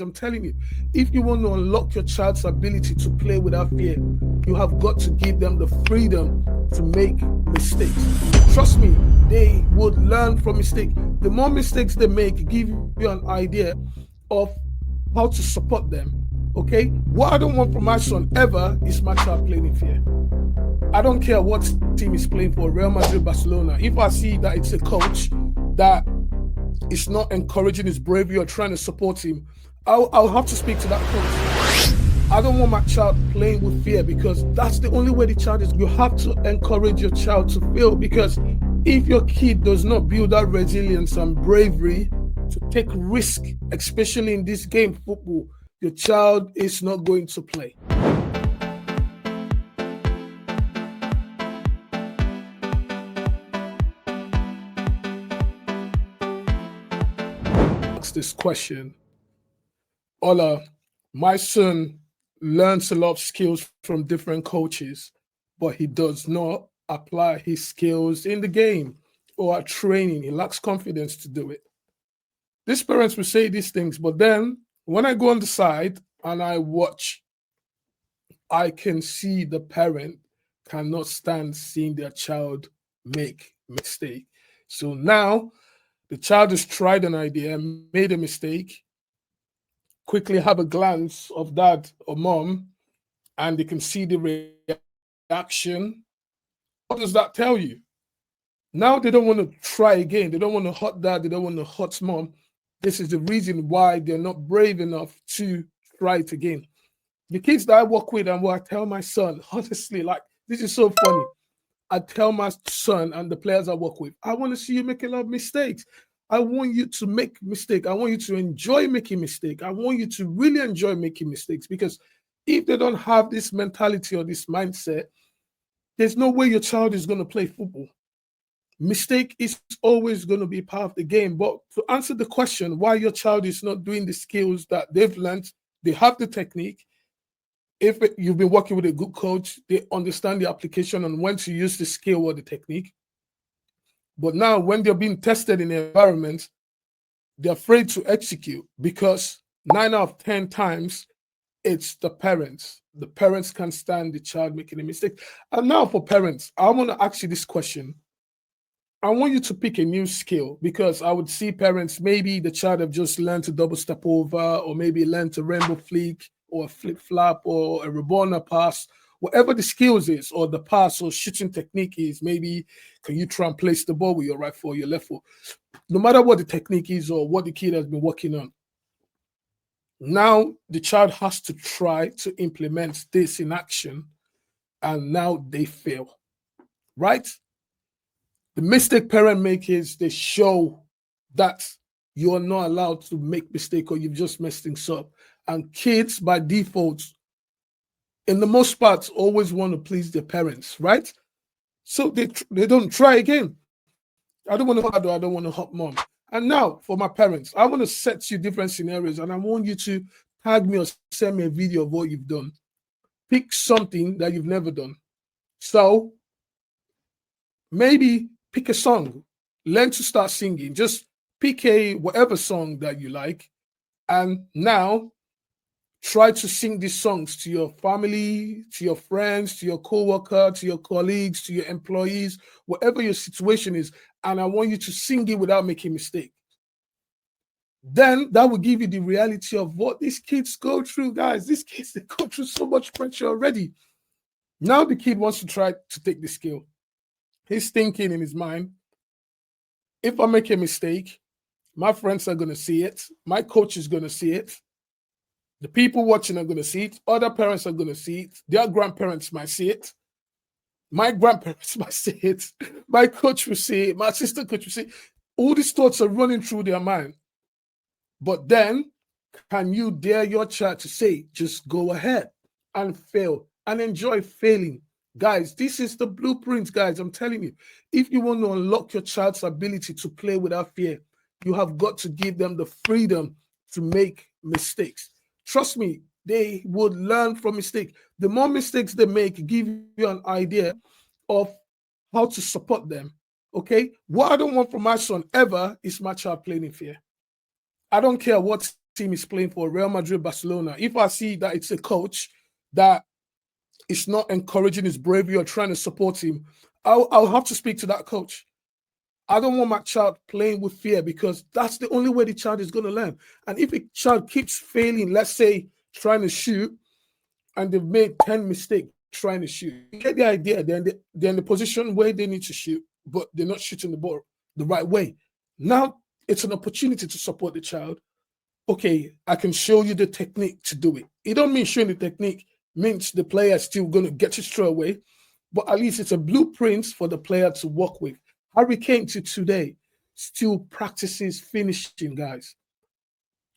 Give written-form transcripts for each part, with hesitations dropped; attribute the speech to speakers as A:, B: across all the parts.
A: I'm telling you, if you want to unlock your child's ability to play without fear, you have got to give them the freedom to make mistakes. Trust me, they would learn from mistakes. The more mistakes they make, give you an idea of how to support them. Okay? What I don't want from my son ever is my child playing in fear. I don't care what team is playing for, Real Madrid, Barcelona. If I see that it's a coach that is not encouraging his bravery or trying to support him, I'll have to speak to that coach. I don't want my child playing with fear because that's the only way the child is. You have to encourage your child to fail because if your kid does not build that resilience and bravery to take risk, especially in this game, football, your child is not going to play. Ask this question, Ola, my son learns a lot of skills from different coaches, but he does not apply his skills in the game or at training. He lacks confidence to do it. These parents will say these things, but then when I go on the side and I watch, I can see the parent cannot stand seeing their child make mistake. So now the child has tried an idea, made a mistake, quickly have a glance of dad or mom, and they can see the reaction. What does that tell you? Now they don't want to try again. They don't want to hurt dad. They don't want to hurt mom. This is the reason why they're not brave enough to try it again. The kids that I work with and what I tell my son, honestly, like this is so funny. I tell my son and the players I work with, I want to see you make a lot of mistakes. I want you to make mistake. I want you to enjoy making mistake. I want you to really enjoy making mistakes because if they don't have this mentality or this mindset, there's no way your child is going to play football. Mistake is always going to be part of the game. But to answer the question why your child is not doing the skills that they've learned, they have the technique. If you've been working with a good coach, they understand the application and when to use the skill or the technique. But now, when they're being tested in the environment, they're afraid to execute because 9 out of 10 times it's the parents. The parents can't stand the child making a mistake. And now, for parents, I want to ask you this question. I want you to pick a new skill because I would see parents, maybe the child have just learned to double step over, or maybe learned to rainbow flick, or a flip flap, or a Rabona pass, whatever the skills is, or the pass or shooting technique is. Maybe can you try and place the ball with your right foot or your left foot? No matter what the technique is or what the kid has been working on, now the child has to try to implement this in action, and now they fail, right? The mistake parent make is they show that you are not allowed to make mistake or you've just messed things up. And kids by default, in the most part, always want to please their parents, right? So they don't try again. I don't want to hurt dad or I don't want to hurt mom. And now for my parents, I want to set you different scenarios and I want you to tag me or send me a video of what you've done. Pick something that you've never done. So maybe pick a song, learn to start singing. Just pick a whatever song that you like, and now try to sing these songs to your family, to your friends, to your co-worker, to your colleagues, to your employees, whatever your situation is. And I want you to sing it without making mistake. Then that will give you the reality of what these kids go through, guys. These kids, they go through so much pressure already. Now the kid wants to try to take the skill. He's thinking in his mind, if I make a mistake, my friends are going to see it. My coach is going to see it. The people watching are going to see it. Other parents are going to see it. Their grandparents might see it. My grandparents might see it. My coach will see it. My assistant coach will see it. All these thoughts are running through their mind. But then, can you dare your child to say, just go ahead and fail and enjoy failing? Guys, this is the blueprint, guys. I'm telling you, if you want to unlock your child's ability to play without fear, you have got to give them the freedom to make mistakes. Trust me, they would learn from mistakes. The more mistakes they make, give you an idea of how to support them. Okay? What I don't want from my son ever is my child playing in fear. I don't care what team is playing for Real Madrid, Barcelona, if I see that it's a coach that is not encouraging his bravery or trying to support him, I'll have to speak to that coach. I don't want my child playing with fear, because that's the only way the child is going to learn. And if a child keeps failing, let's say trying to shoot, and they've made 10 mistakes trying to shoot, you get the idea. They're in the position where they need to shoot, but they're not shooting the ball the right way. Now it's an opportunity to support the child. Okay, I can show you the technique to do it. It don't mean showing the technique means the player is still going to get it straight away, but at least it's a blueprint for the player to work with. Harry Kane to today still practices finishing, guys.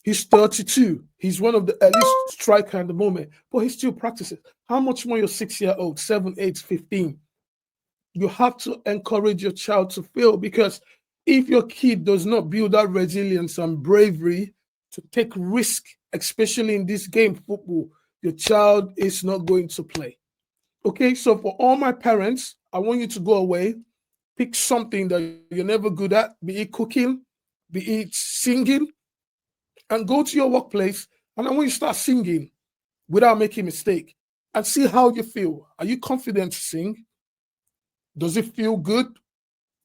A: He's 32. He's one of the elite striker at the moment, but he still practices. How much more your 6-year-old, 7, 8, 15? You have to encourage your child to fail, because if your kid does not build that resilience and bravery to take risk, especially in this game, football, your child is not going to play. Okay, so for all my parents, I want you to go away, pick something that you're never good at, be it cooking, be it singing, and go to your workplace, and I want you to start singing without making a mistake, and see how you feel. Are you confident to sing? Does it feel good?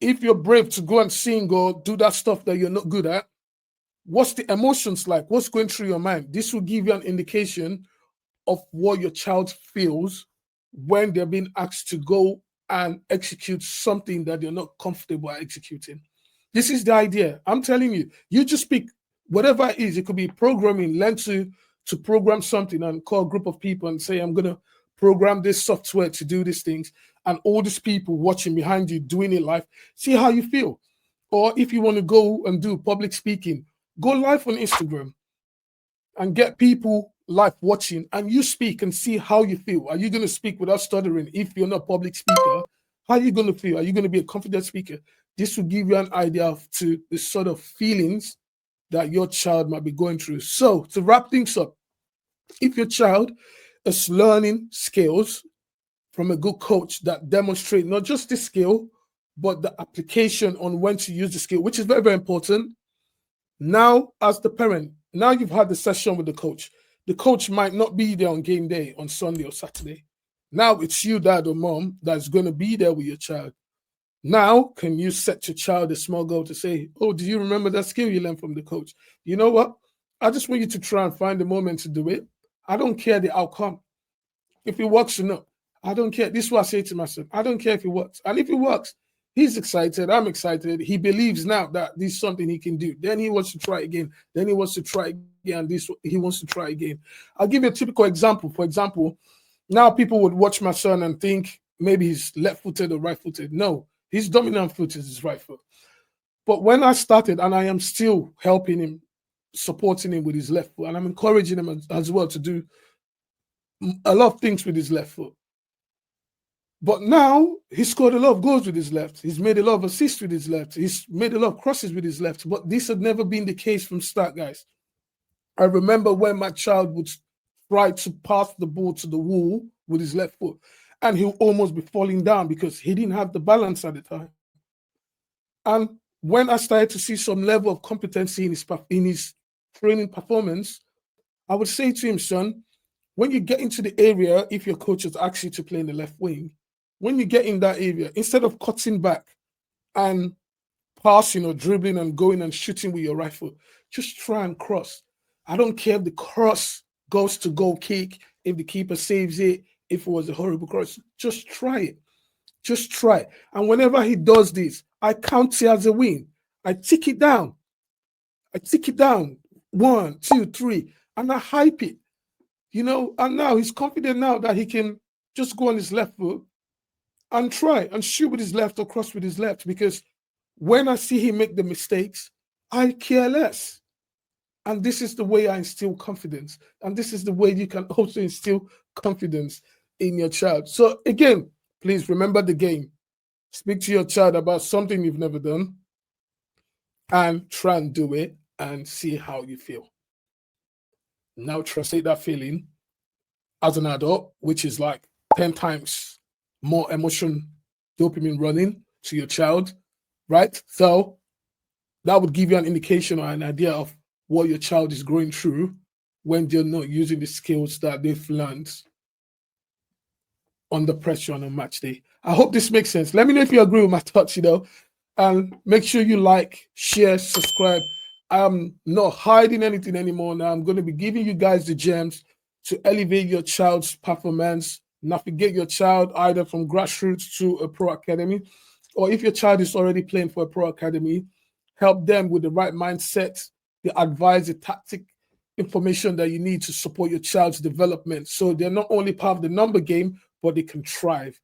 A: If you're brave to go and sing or do that stuff that you're not good at, what's the emotions like? What's going through your mind? This will give you an indication of what your child feels when they're being asked to go and execute something that they're not comfortable at executing. This is the idea. I'm telling you, you just pick whatever it is. It could be programming, learn to program something and call a group of people and say, I'm going to program this software to do these things. And all these people watching behind you doing it live, see how you feel. Or if you want to go and do public speaking, go live on Instagram and get people live watching, and you speak and see how you feel. Are you going to speak without stuttering? If you're not a public speaker, how are you going to feel? Are you going to be a confident speaker? This will give you an idea of to the sort of feelings that your child might be going through. So to wrap things up, if your child is learning skills from a good coach that demonstrate not just the skill, but the application on when to use the skill, which is very, very important. Now, as the parent, now you've had the session with the coach. The coach might not be there on game day on Sunday or Saturday. Now it's you, dad or mom, that's going to be there with your child. Now, can you set your child a small goal to say, oh, do you remember that skill you learned from the coach? You know what? I just want you to try and find the moment to do it. I don't care the outcome. If it works or not, I don't care. This is what I say to myself. I don't care if it works. And if it works, he's excited. I'm excited. He believes now that this is something he can do. Then he wants to try again. Then he wants to try again. He wants to try again. I'll give you a typical example. For example, now people would watch my son and think maybe he's left-footed or right-footed. No, his dominant foot is his right foot. But when I started, and I am still helping him, supporting him with his left foot, and I'm encouraging him as well to do a lot of things with his left foot. But now he scored a lot of goals with his left. He's made a lot of assists with his left. He's made a lot of crosses with his left. But this had never been the case from start, guys. I remember when my child would try to pass the ball to the wall with his left foot, and he'll almost be falling down because he didn't have the balance at the time. And when I started to see some level of competency in his training performance, I would say to him, son, when you get into the area, if your coach has asked you to play in the left wing, when you get in that area, instead of cutting back and passing or dribbling and going and shooting with your right foot, just try and cross. I don't care if the cross goes to goal kick, if the keeper saves it, if it was a horrible cross, just try it. Just try. And whenever he does this, I count it as a win. I tick it down. I tick it down. 1, 2, 3. And I hype it. You know, and now he's confident now that he can just go on his left foot and try and shoot with his left or cross with his left, because when I see him make the mistakes, I care less. And this is the way I instill confidence. And this is the way you can also instill confidence in your child. So again, please remember the game. Speak to your child about something you've never done and try and do it and see how you feel. Now translate that feeling as an adult, which is like 10 times more emotion dopamine running to your child, right? So that would give you an indication or an idea of what your child is going through when they're not using the skills that they've learned under pressure on a match day. I hope this makes sense. Let me know if you agree with my thoughts, and make sure you like, share, subscribe. I'm not hiding anything anymore now. I'm going to be giving you guys the gems to elevate your child's performance, navigate your child either from grassroots to a pro academy, or if your child is already playing for a pro academy, help them with the right mindset, the advice, the tactic, information that you need to support your child's development so they're not only part of the number game, but they can thrive.